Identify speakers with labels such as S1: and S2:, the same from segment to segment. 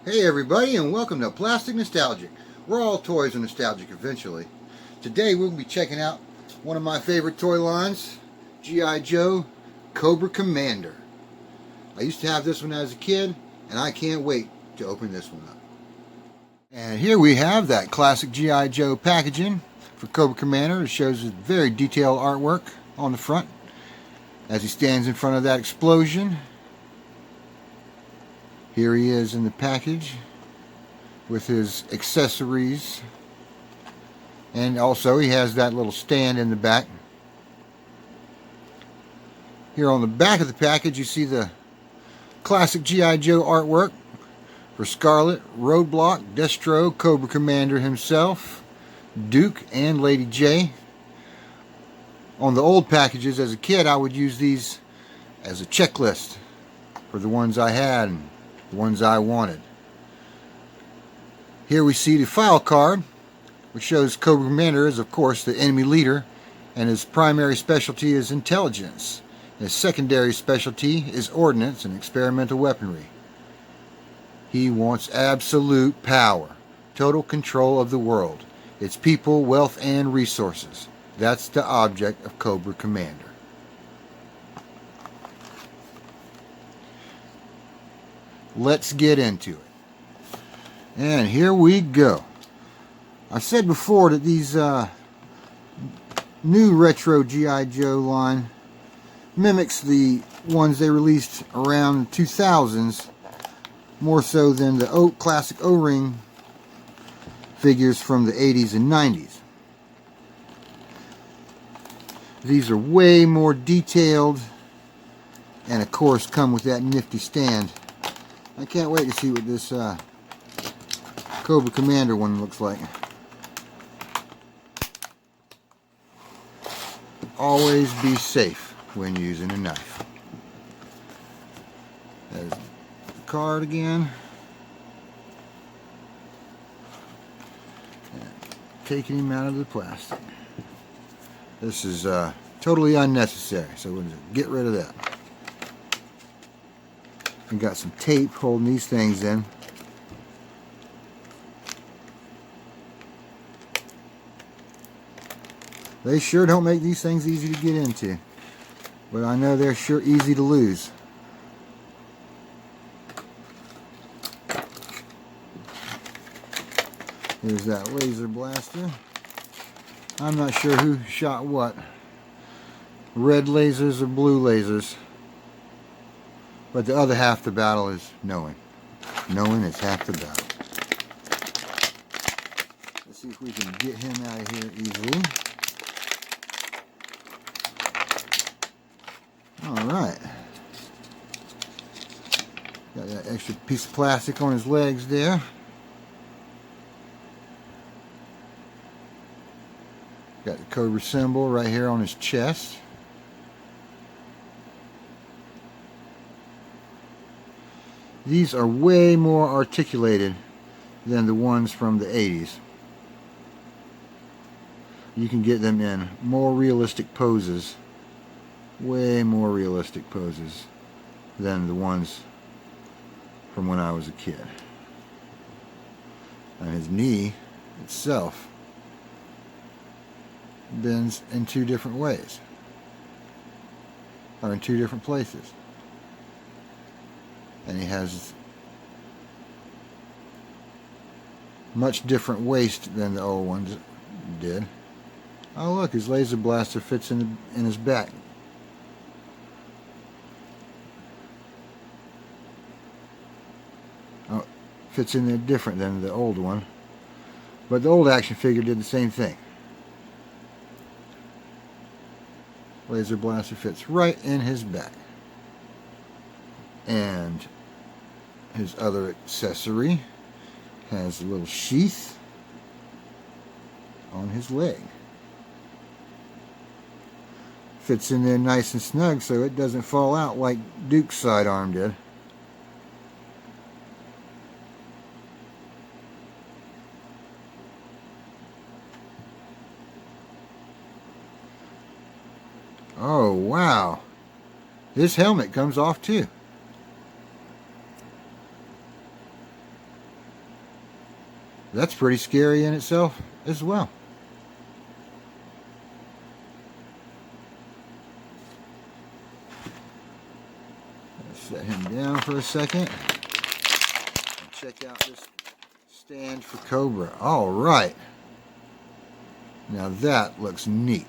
S1: Hey everybody, and welcome to Plastic Nostalgic. Where all toys are nostalgic eventually. Today we'll be checking out one of my favorite toy lines, G.I. Joe Cobra Commander. I used to have this one as a kid, and I can't wait to open this one up. And here we have that classic G.I. Joe packaging for Cobra Commander. It shows his very detailed artwork on the front as he stands in front of that explosion. Here he is in the package with his accessories, and also he has that little stand in the back. Here on the back of the package you see the classic G.I. Joe artwork for Scarlet, Roadblock, Destro, Cobra Commander himself, Duke, and Lady J. On the old packages as a kid I would use these as a checklist for the ones I had and the ones I wanted. Here we see the file card, which shows Cobra Commander is of course the enemy leader, and his primary specialty is intelligence. His secondary specialty is ordnance and experimental weaponry. He wants absolute power, total control of the world, its people, wealth, and resources. That's the object of Cobra Commander. Let's get into it. And here we go. I said before that these new retro G.I. Joe line mimics the ones they released around 2000s more so than the classic O-ring figures from the 80s and 90s. These are way more detailed and of course come with that nifty stand. I can't wait to see what this Cobra Commander one looks like. Always be safe when using a knife. There's the card again. And taking him out of the plastic. This is totally unnecessary, so we'll just get rid of that. We got some tape holding these things in. They sure don't make these things easy to get into, but I know they're sure easy to lose. Here's that laser blaster. I'm not sure who shot what. Red lasers or blue lasers. But the other half of the battle is knowing. Knowing is half the battle. Let's see if we can get him out of here easily. Alright. Got that extra piece of plastic on his legs there. Got the Cobra symbol right here on his chest. These are way more articulated than the ones from the 80s. You can get them in more realistic poses, way more realistic poses than the ones from when I was a kid. And his knee itself bends in two different ways, or in two different places. And he has much different waist than the old ones did. Oh look, his laser blaster fits in his back. Oh, fits in there different than the old one. But the old action figure did the same thing. Laser blaster fits right in his back. And his other accessory has a little sheath on his leg. Fits in there nice and snug so it doesn't fall out like Duke's sidearm did. Oh wow, his helmet comes off too. That's pretty scary in itself as well. Let's set him down for a second. And check out this stand for Cobra. All right. Now that looks neat.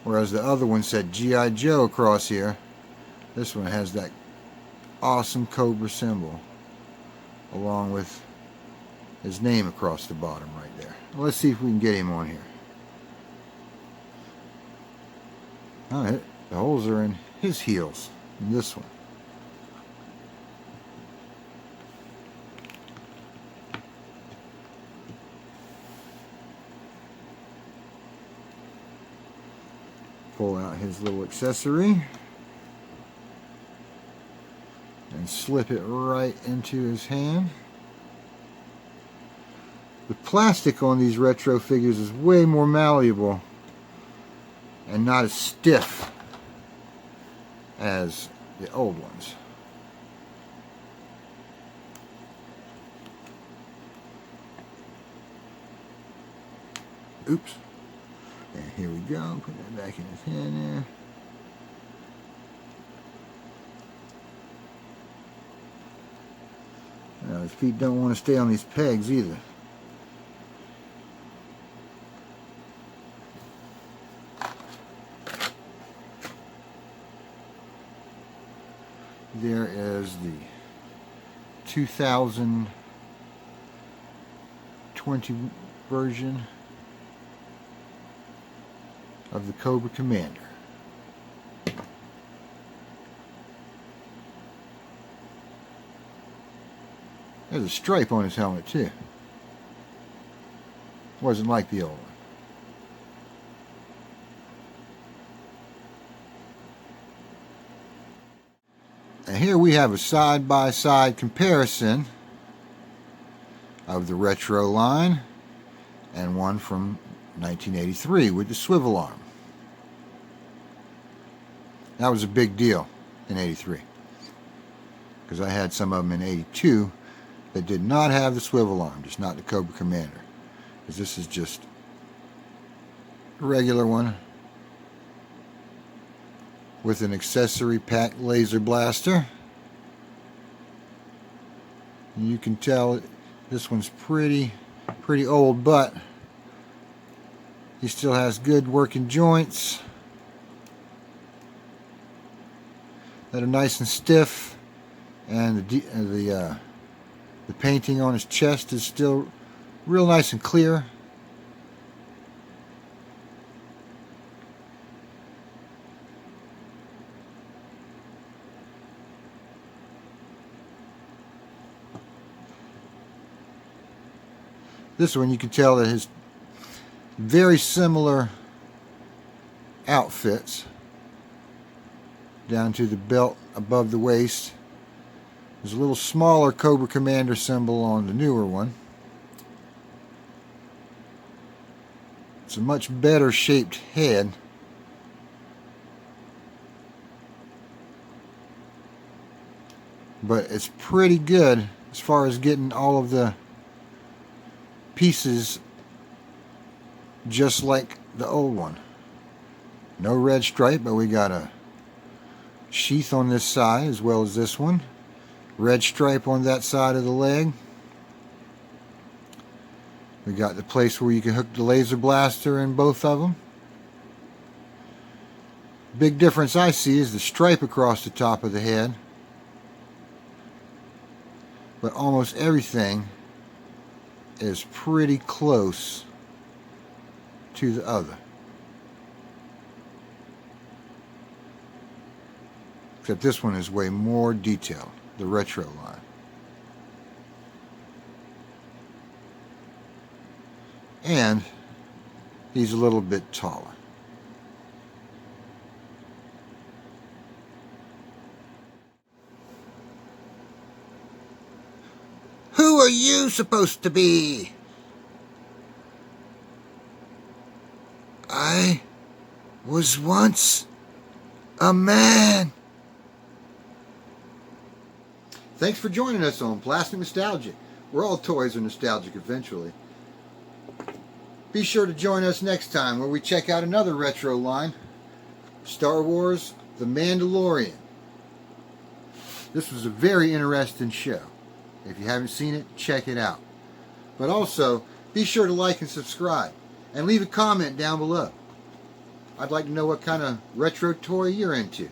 S1: Whereas the other one said G.I. Joe across here, this one has that awesome Cobra symbol along with his name across the bottom right there. Let's see if we can get him on here. Alright, the holes are in his heels in this one. Pull out his little accessory and slip it right into his hand. The plastic on these retro figures is way more malleable and not as stiff as the old ones. Oops. And here we go. Put that back in his hand there. Now his feet don't want to stay on these pegs either. There is the 2020 version of the Cobra Commander. There's a stripe on his helmet too. Wasn't like the old one. And here we have a side-by-side comparison of the retro line and one from 1983 with the swivel arm. That was a big deal in 83 because I had some of them in 82 that did not have the swivel arm, just not the Cobra Commander, because this is just a regular one with an accessory packed laser blaster. And you can tell this one's pretty old, but he still has good working joints that are nice and stiff, and the painting on his chest is still real nice and clear. This one you can tell that his very similar outfits down to the belt above the waist. There's a little smaller Cobra Commander symbol on the newer one. It's a much better shaped head. But it's pretty good as far as getting all of the pieces just like the old one. No red stripe, but we got a sheath on this side as well as this one. Red stripe on that side of the leg. We got the place where you can hook the laser blaster in both of them. Big difference I see is the stripe across the top of the head. But almost everything is pretty close to the other. Except this one is way more detailed, the retro line. And he's a little bit taller. Who are you supposed to be? I was once a man. Thanks for joining us on Plastic Nostalgic, where all toys are nostalgic eventually. Be sure to join us next time where we check out another retro line, Star Wars The Mandalorian. This was a very interesting show. If you haven't seen it, check it out. But also, be sure to like and subscribe, and leave a comment down below. I'd like to know what kind of retro toy you're into.